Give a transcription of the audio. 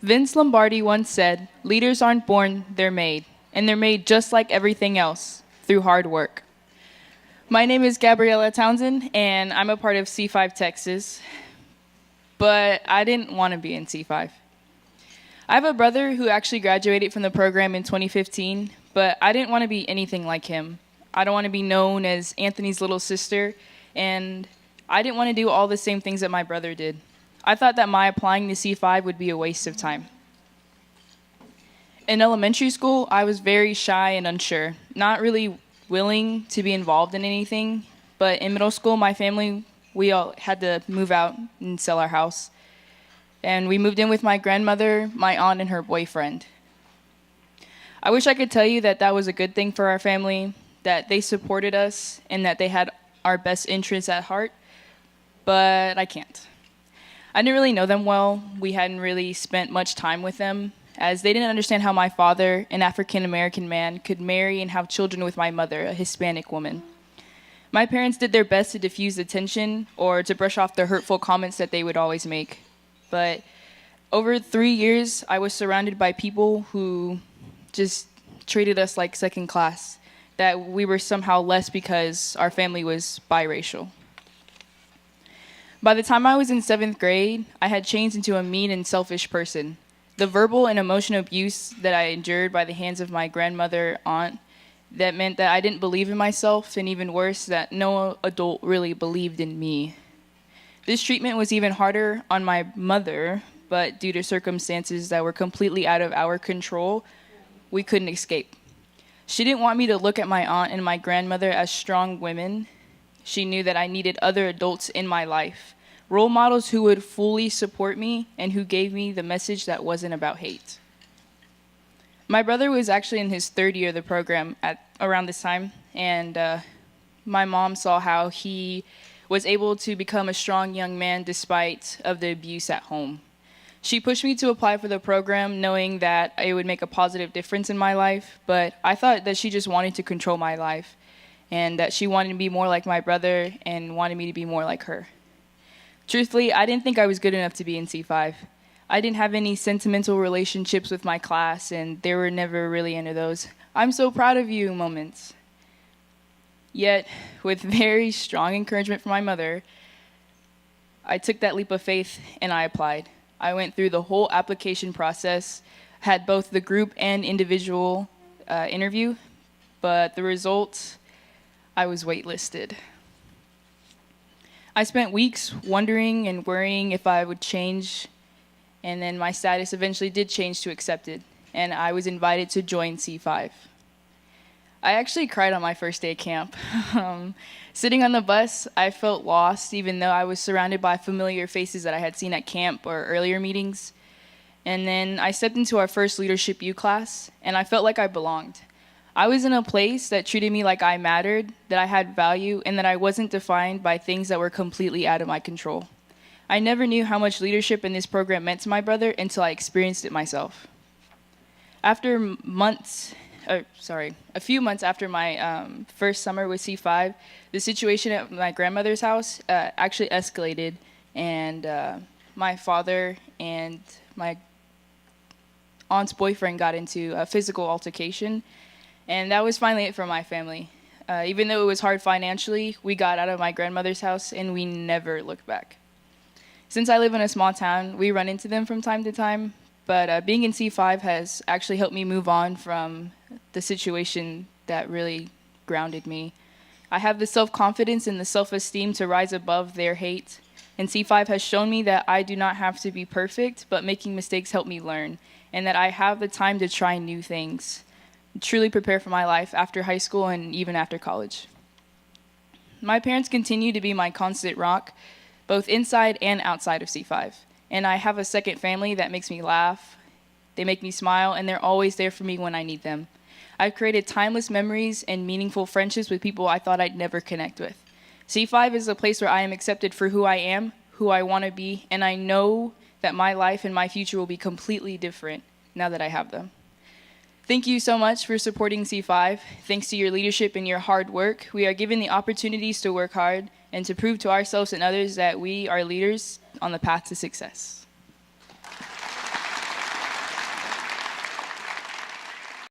Vince Lombardi once said, "Leaders aren't born, they're made. And they're made just like everything else, through hard work." My name is Gabriela Townsend, and I'm a part of C5 Texas. But I didn't want to be in C5. I have a brother who actually graduated from the program in 2015, but I didn't want to be anything like him. I don't want to be known as Anthony's little sister, and I didn't want to do all the same things that my brother did. I thought that my applying to C5 would be a waste of time. In elementary school, I was very shy and unsure, not really willing to be involved in anything, but in middle school, my family, we all had to move out and sell our house. And we moved in with my grandmother, my aunt, and her boyfriend. I wish I could tell you that that was a good thing for our family, that they supported us, and that they had our best interests at heart, but I can't. I didn't really know them well. We hadn't really spent much time with them, as they didn't understand how my father, an African-American man, could marry and have children with my mother, a Hispanic woman. My parents did their best to diffuse the tension or to brush off the hurtful comments that they would always make. But over 3 years, I was surrounded by people who just treated us like second class, that we were somehow less because our family was biracial. By the time I was in 7th grade, I had changed into a mean and selfish person. The verbal and emotional abuse that I endured by the hands of my grandmother, aunt, that meant that I didn't believe in myself, and even worse, that no adult really believed in me. This treatment was even harder on my mother, but due to circumstances that were completely out of our control, we couldn't escape. She didn't want me to look at my aunt and my grandmother as strong women. She knew that I needed other adults in my life, role models who would fully support me and who gave me the message that wasn't about hate. My brother was actually in his 3rd year of the program at around this time, and my mom saw how he was able to become a strong young man despite of the abuse at home. She pushed me to apply for the program knowing that it would make a positive difference in my life, but I thought that she just wanted to control my life and that she wanted to be more like my brother and wanted me to be more like her. Truthfully, I didn't think I was good enough to be in C5. I didn't have any sentimental relationships with my class, and there were never really any of those "I'm so proud of you" moments. Yet, with very strong encouragement from my mother, I took that leap of faith and I applied. I went through the whole application process, had both the group and individual interview, but the result, I was waitlisted. I spent weeks wondering and worrying if I would change, and then my status eventually did change to accepted, and I was invited to join C5. I actually cried on my first day of camp. Sitting on the bus, I felt lost, even though I was surrounded by familiar faces that I had seen at camp or earlier meetings. And then I stepped into our first Leadership U class, and I felt like I belonged. I was in a place that treated me like I mattered, that I had value, and that I wasn't defined by things that were completely out of my control. I never knew how much leadership in this program meant to my brother until I experienced it myself. After a few months after my first summer with C5, the situation at my grandmother's house actually escalated, and my father and my aunt's boyfriend got into a physical altercation, and that was finally it for my family. Even though it was hard financially, we got out of my grandmother's house, and we never looked back. Since I live in a small town, we run into them from time to time, but being in C5 has actually helped me move on from the situation that really grounded me. I have the self-confidence and the self-esteem to rise above their hate, and C5 has shown me that I do not have to be perfect, but making mistakes help me learn, and that I have the time to try new things, truly prepare for my life after high school and even after college. My parents continue to be my constant rock, both inside and outside of C5. And I have a second family that makes me laugh, they make me smile, and they're always there for me when I need them. I've created timeless memories and meaningful friendships with people I thought I'd never connect with. C5 is a place where I am accepted for who I am, who I want to be, and I know that my life and my future will be completely different now that I have them. Thank you so much for supporting C5. Thanks to your leadership and your hard work, we are given the opportunities to work hard and to prove to ourselves and others that we are leaders on the path to success.